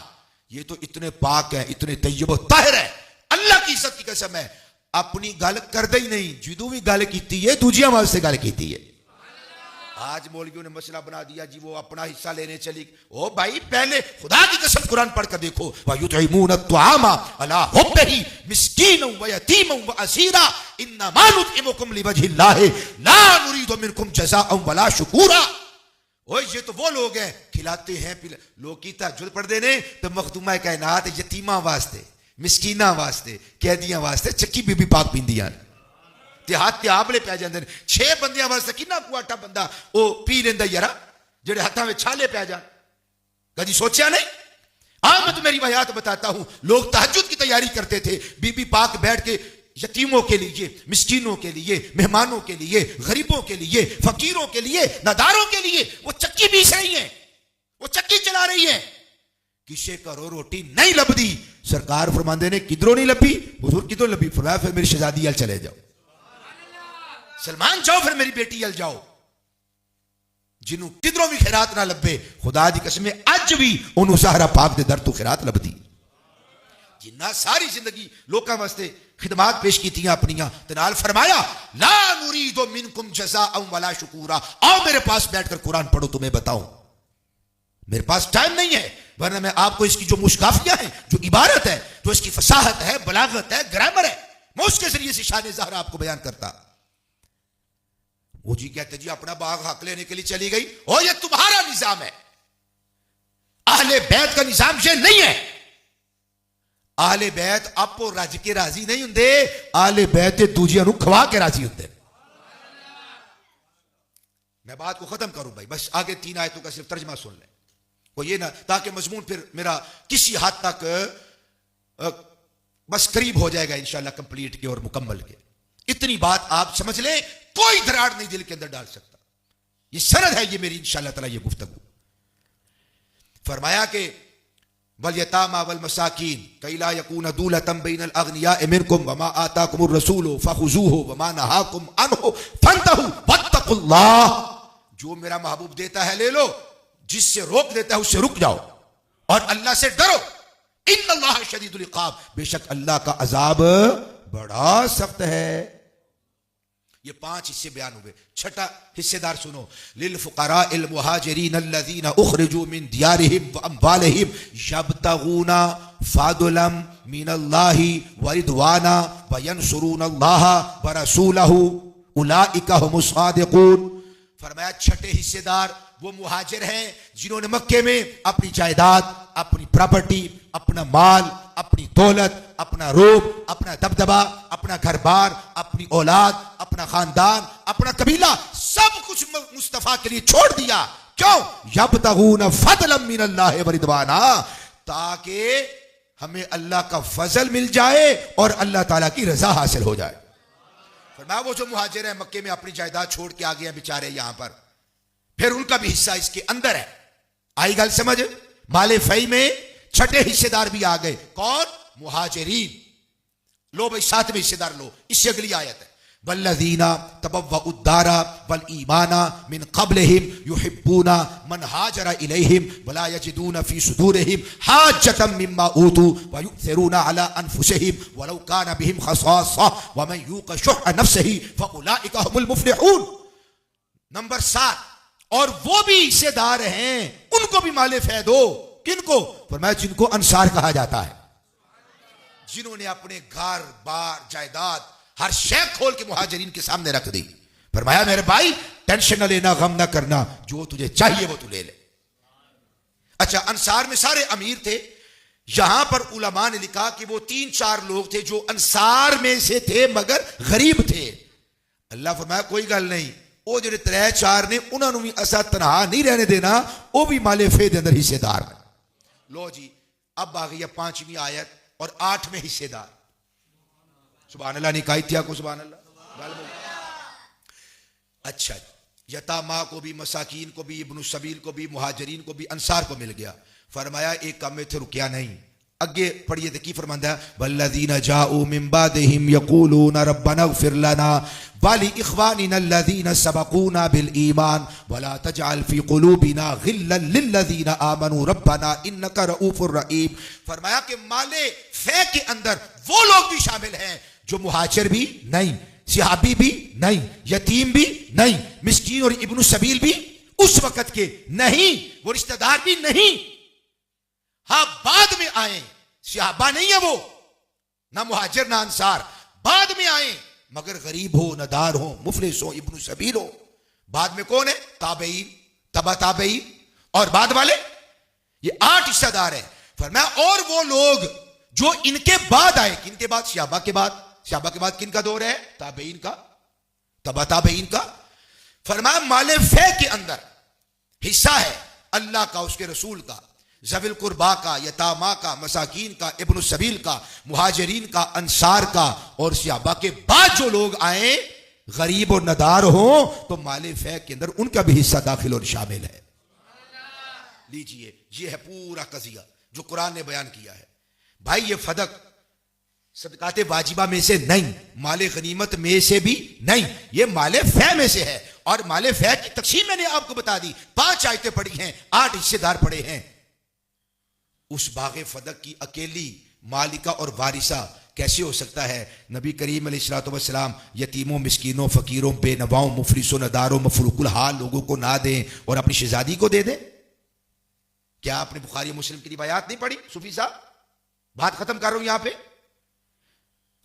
Speaker 1: ये तो इतने पाक है, इतने तैयब ताहिर है, अल्लाह की इज्जत की कसम है, अपनी गल करदे ही नहीं, जिदों भी गल कीती है दूजियां वास्ते गल कीती है। आज मौलवियों ने मसला बना दिया जी वो अपना हिस्सा लेने चली। ओ भाई, पहले खुदा की कसम कुरान पढ़ कर देखो, वयुतइमून अत्तआमा अला हुब्बिही मिस्कीनन व यतीमन व असीरा इन्नमा नुतइमुकुम लिवजहिल्लाहि ला नुरीदु मिनकुम जज़ाअन वला शुकूरा। ओए ये तो वो लोग हैं खिलाते हैं लोग की तहज्जुद पढ़ देने तो मखदूमा कायनात यतीमा वास्ते, मिसकीना वास्ते, कैदियां वास्ते चक्की बीबी पाक पींदियां ते हाथ त्याबले पै जांदे ने। 6 बंदियां वास्ते किन्ना कुआटा बंदा वो पी लेंदा यारा जेड़े हाथों में छाले पै जान। कभी सोचा नहीं? हाँ, मैं तो मेरी हयात बताता हूं। लोग तहज्जुद की तैयारी करते थे, बीबी पाक बैठ के यतीमों के लिए, मिस्कीनों के लिए, मेहमानों के लिए, गरीबों के लिए, फकीरों के लिए, नादारों के लिए वो चक्की पीस रही है, वो चक्की चला रही है। किसे करो रोटी नहीं लभदी, सरकार फरमांदे ने किधरों नहीं लभी? हुजूर किधरों लभी? फरमाया फिर मेरी शहजादी अल चले जाओ, सलमान जाओ, फिर मेरी बेटी अल जाओ। जिन्हों किधरों भी खैरात ना लभे, खुदा दी कसम अज भी उन्होंने सहरा पाक दे दर तो खैरात लभदी। जिन्ना सारी जिंदगी लोकां वास्ते खिदमात पेश कीतियां अपनियां, ते नाल फरमाया ला नुरीदु मिनकुम जज़ाअन वला शुकूरा। आओ मेरे पास बैठकर कुरान पढ़ो, तुम्हें बताऊं। मेरे पास टाइम नहीं है, वरना मैं आपको इसकी जो मुश्काफियां हैं, जो इबारत है, जो इसकी फसाहत है, बलागत है, ग्रामर है, मैं उसके जरिए से शान ज़हरा आपको बयान करता। वो जी कहते जी अपना बाग हक लेने के लिए चली गई। ओ ये तुम्हारा निजाम है, अहले बैत का निजाम ये नहीं है। आले बैत आपो रज के राजी नहीं होंगे, आले बैत दूजिया नूं खवा के राजी होंगे। मैं बात को खत्म करूं भाई, बस आगे 3 आयतों का सिर्फ तर्जमा सुन लें, वो ये ना, ताकि मजमून फिर मेरा किसी हद तक बस करीब हो जाएगा इंशाल्लाह कंप्लीट के और मुकम्मल के। इतनी बात आप समझ लें, कोई दरार नहीं दिल के अंदर डाल सकता। ये सरद है ये मेरी इंशाल्लाह ताला ये गुफ्तगू। फरमाया कि वल यतामा वल मसाकीन कैला यकून दूलतम बैनल अगनिया मिनकुम वमा आताकुमुर रसूलु फखुजूहु वमा नहाकुम अन्हु फंतहु वत्तकुल्लाह। जो मेरा महबूब देता है ले लो, जिससे रोक देता है उससे रुक जाओ, और अल्लाह से डरो। इन्नल्लाह शदीदुल इक़ाब, बेशक अल्लाह का अजाब बड़ा सख्त है। ये 5 हिस्से बयान हुए। छठा हिस्सेदार सुनो, लिल फुकरा इल मुहाजिरीन अल्लज़ीना उखरिजू मिन दियारिहिम व अम्वालिहिम यब्तगूना फदलन मिनल्लाहि व रिदवाना व यंसुरूनल्लाह व रसूलहु उलाइका हुमुस सादिकून। फरमाया छठे हिस्सेदार वो मुहाजिर हैं जिन्होंने मक्के में अपनी जायदाद, अपनी प्रॉपर्टी, अपना माल, अपनी दौलत, अपना रूप, अपना दबदबा, अपना घर बार, अपनी औलाद, अपना खानदान, अपना कबीला, सब कुछ मुस्तफा के लिए छोड़ दिया। क्यों? यब्तगून फदलन मिनल्लाहि व रिदवाना, ताकि हमें अल्लाह का फजल मिल जाए और अल्लाह ताला की रजा हासिल हो जाए। फरमाया वो जो मुहाजिर है मक्के में अपनी जायदाद छोड़ के आ गए बेचारे यहां पर, फिर उनका भी हिस्सा इसके अंदर है। आई गल समझ? माले फई में छठे हिस्सेदार भी आ गए। कौन? मुहाजिरीन। लो भाई 7वें हिस्सेदार लो, इससे अगली आयत है वल्लज़ीना तबव्वउद्दारा वल ईमाना मिन क़ब्लिहिम युहिब्बूना मन हाजरा इलैहिम वला यजिदूना फी सुदूरिहिम हाजतम मिम्मा ऊतू व यु'थिरूना अला अनफुसिहिम वलौ काना बिहिम खसासा व मन यूक़ शुह नफ्सिही फउलाइका हुमुल मुफ्लिहून। नंबर 7, और वो भी हिस्सेदार हैं, उनको भी माले फै दो। किनको? फरमाया जिनको अंसार कहा जाता है, जिन्होंने अपने घर बार जायदाद हर शय खोल के मुहाजिरीन के सामने रख दी। फरमाया मेरे भाई टेंशन न लेना, गम ना करना, जो तुझे चाहिए वो तू ले ले। अच्छा, अंसार में सारे अमीर थे। यहां पर उलमा ने लिखा कि वो 3-4 लोग थे जो अंसार में से थे मगर गरीब थे। अल्लाह फरमाया कोई गल नहीं, वो जो 3-4 ने उन्होंने भी असा तनहा नहीं रहने देना, वो भी माले फे के अंदर हिस्सेदार है। लो जी, अब आ गई 5वीं आयत और 8वें हिस्सेदार। सुभान अल्लाह ने कहा को सुभान अल्लाह। अच्छा, यतामा को भी, मसाकीन को भी, इब्नु सबील को भी, मुहाजिरीन को भी, अंसार को मिल गया। फरमाया एक काम में थे रुकिया नहीं, अगे पढ़िए की फरमांदा वल्लज़ीना जाऊ मिन बादिहिम यक़ूलूना रब्बना इग़फिर लना व लिइख़वानिना अल्लज़ीना सबक़ूना बिल ईमान वला तजअल फ़ी क़ुलूबिना ग़िल्लन लिल्लज़ीना आमनू रब्बना इन्नका रऊफ़ुर रहीम। फरमाया कि माले फे के अंदर वो लोग भी शामिल हैं जो मुहाजिर भी नहीं, सहाबी भी नहीं, यतीम भी नहीं, मिस्कीन और इब्नु सबील भी उस वक़्त के नहीं, वो रिश्तेदार भी नहीं। हाँ, बाद में आए, सहाबा नहीं है वो, ना मुहाजिर ना अंसार, बाद में आए, मगर गरीब हो, नदार हो, मुफलिस हो, इब्नु सबील हो। बाद में कौन है? ताबईन, तबा ताबईन और बाद वाले, ये 8 हिस्सेदार हैं। फरमाया और वो लोग जो इनके बाद आए, किनके बाद? सहाबा के बाद। सहाबा के बाद किनका दौर है? ताबईन का, तबा ताबईन का। फरमाया माले फे के अंदर हिस्सा है अल्लाह का, उसके रसूल का, ज़विल कुर्बा का, यतामा का, मसाकीन का, इब्न सबील का, मुहाजिरीन का, अंसार का, और सहाबा के बाद जो लोग आए गरीब और नदार हो तो माले फे के अंदर उनका भी हिस्सा दाखिल और शामिल है। लीजिए, ये है पूरा कजिया जो कुरान ने बयान किया है। भाई ये फदक सदकाते वाजिबा में से नहीं, माले गनीमत में से भी नहीं, ये माले फे में से है। और माले फे की तकसीम मैंने आपको बता दी, 5 आयतें पढ़ी हैं, 8 हिस्सेदार पड़े हैं। उस बागे फदक की अकेली मालिका और वारिसा कैसे हो सकता है? नबी करीम अलैहिस्सलातु वस्सलाम यतीमों, मिस्कीनों, फकीरों, बेनवाओं, मुफलिसों, नदारों, मफरूकुल हाल लोगों को ना दें और अपनी शहजादी को दे दें। क्या आपने बुखारी मुस्लिम की रिवायात नहीं पढ़ी? सूफी साहब, बात खत्म कर रहा हूं यहां पे।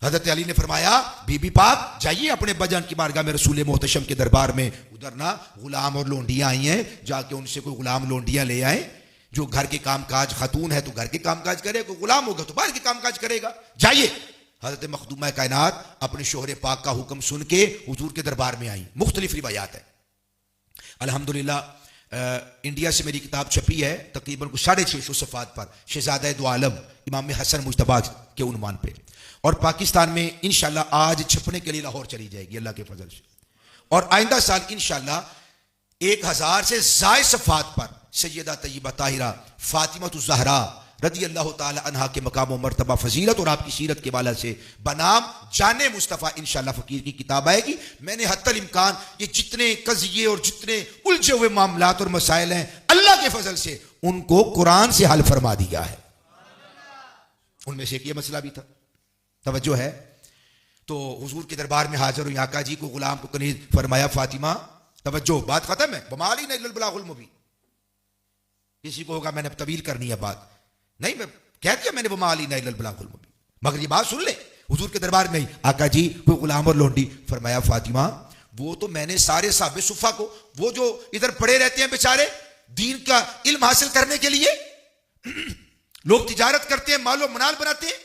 Speaker 1: हजरत अली ने फरमाया, बीबी पाक जाइए अपने बजान की बारगाह में रसूल मोहतशम के दरबार में, उधर ना गुलाम और लोंडियां आई हैं, जाके उनसे कोई गुलाम लोंडियां ले आए। जो घर के कामकाज, खातून है तो घर के कामकाज करे, कोई गुलाम होगा तो बाहर के कामकाज करेगा। जाइए। हजरत मखदूमा कायनात अपने शोहरे पाक का हुक्म सुन के हुजूर के दरबार में आई। मुख्तलिफ रिवायात है। अल्हम्दुलिल्लाह इंडिया से मेरी किताब छपी है तकरीबन 650 सफ़ात पर, शहजादा दो आलम इमाम हसन मुज्तबा के उन्वान पे। और पाकिस्तान में इंशाल्लाह आज छपने के लिए लाहौर चली जाएगी अल्लाह के फजल से। और आइंदा साल इंशाल्लाह 1000 से ज़ायद सफ़ात पर सैयदा तय्यबा ताहिरा फातिमा ज़हरा रदी अल्लाह ताला अन्हा के मकाम व मर्तबा, फजीलत और आपकी सीरत के वाला से बनाम जाने मुस्तफ़ा इंशाल्लाह फ़कीर की किताब आएगी। मैंने हत्तल इम्कान ये जितने कज़िये और जितने उलझे हुए मामलात और मसाइल हैं अल्लाह के फजल से उनको कुरान से हल फरमा दिया है। उनमें से एक ये मसला भी था। तवज्जो है तो हुजूर के दरबार में हाजिर हुई, आका जी को गुलाम को कनीज फरमाया, फातिमा तवज्जो, बात खत्म है, बमाली नहीं बलागुल मुबीन। किसी को होगा मैंने तवील करनी है बात, नहीं मैं कह दिया मैंने बमाली नहीं बलागुल मुबीन, मगर ये बात सुन ले। हुजूर के दरबार में आका जी कोई गुलाम और लोंडी, फरमाया फातिमा वो तो मैंने सारे साहबे सुफा को, वो जो इधर पड़े रहते हैं बेचारे दीन का इल्म हासिल करने के लिए, लोग तिजारत करते हैं, मालो मनाल बनाते हैं,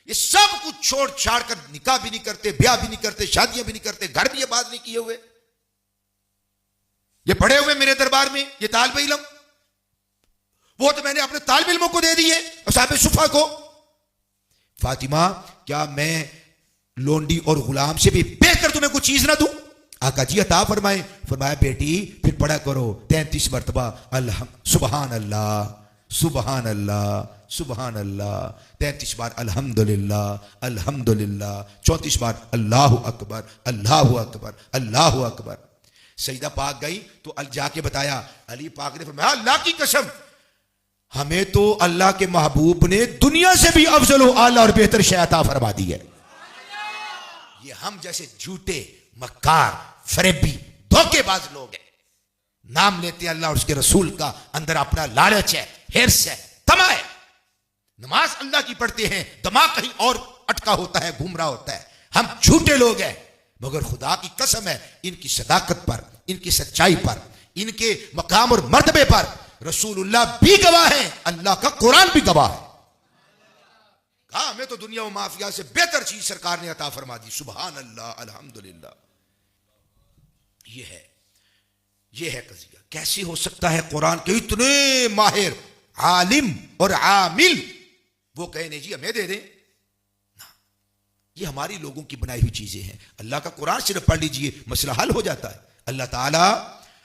Speaker 1: ये सब कुछ छोड़ छाड़ कर निकाह भी नहीं करते, ब्याह भी नहीं करते, शादियां भी नहीं करते, घर भी ये बात नहीं किए हुए, ये पड़े हुए मेरे दरबार में, ये तालिब इल्म, वो तो मैंने अपने तालिब इल्मों को दे दिए और साहब सुफा को। फातिमा क्या मैं लोंडी और गुलाम से भी बेहतर तुम्हें कुछ चीज ना दूं? आका जी अता फरमाए। फरमाया बेटी फिर पढ़ा करो 33 मरतबा अल्लाह सुबहान अल्लाह सुबहान अल्लाह सुबहान अल्लाह, 33 बार अल्हम्दुलिल्लाह अल्हम्दुलिल्लाह, 34 बार अल्लाहु अकबर अल्लाहु अकबर अल्लाहु अकबर। सईदा पाक गई तो जाके बताया, अली पाक ने फरमाया अल्लाह की कसम हमें तो अल्लाह के महबूब ने दुनिया से भी अफजल आला और बेहतर शय अता फरमा दी है। ये हम जैसे झूठे मक्कार फरेबी धोखेबाज लोग हैं, नाम लेते हैं अल्लाह और उसके रसूल का, अंदर अपना लालच है, हिर्स है, तमा है, नमाज अल्लाह की पढ़ते हैं, दिमाग कहीं और अटका होता है, घूम रहा होता है। हम झूठे लोग हैं, मगर खुदा की कसम है इनकी सदाकत पर, इनकी सच्चाई पर, इनके मकाम और मर्तबे पर रसूलुल्लाह भी गवाह है, अल्लाह का कुरान भी गवाह है। कहा हमें तो दुनिया व माफिया से बेहतर चीज सरकार ने अता फरमा दी। सुभान अल्लाह अल्हम्दुलिल्लाह। ये है कज़िया। कैसे हो सकता है कुरान के इतने माहिर आलिम और आमिल वो कहे नहीं जी हमें दे दें ना, ये हमारी लोगों की बनाई हुई चीजें हैं। अल्लाह का कुरान सिर्फ पढ़ लीजिए मसला हल हो जाता है। अल्लाह ताला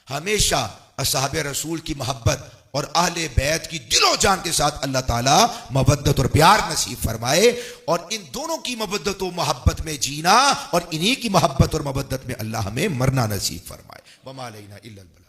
Speaker 1: हमेशा असहाबे रसूल की मोहब्बत और अहले बैत की दिलो जान के साथ अल्लाह ताला मवद्दत और प्यार नसीब फरमाए, और इन दोनों की मवद्दत और मोहब्बत में जीना और इन्हीं की मोहब्बत और मवद्दत में अल्लाह हमें मरना नसीब फरमाए। वमा अलैना इल्लल बलाग।